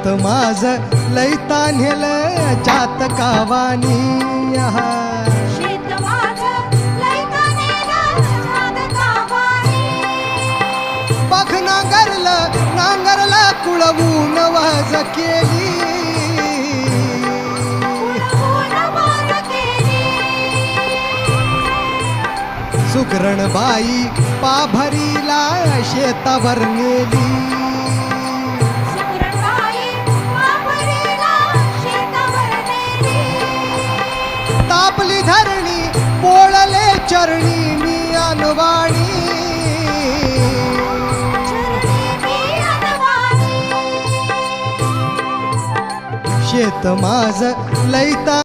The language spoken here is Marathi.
शेत माझ लैता नेलं चातकावानी शेत माझं लैता नेलं चातकावानी बघ नांगरला कुळवून वाज केली सुगरणबाई पाभरीला शेतावर नेली तापली धरणी पोळले चरणी मी अनवाणी शेत माझ लैता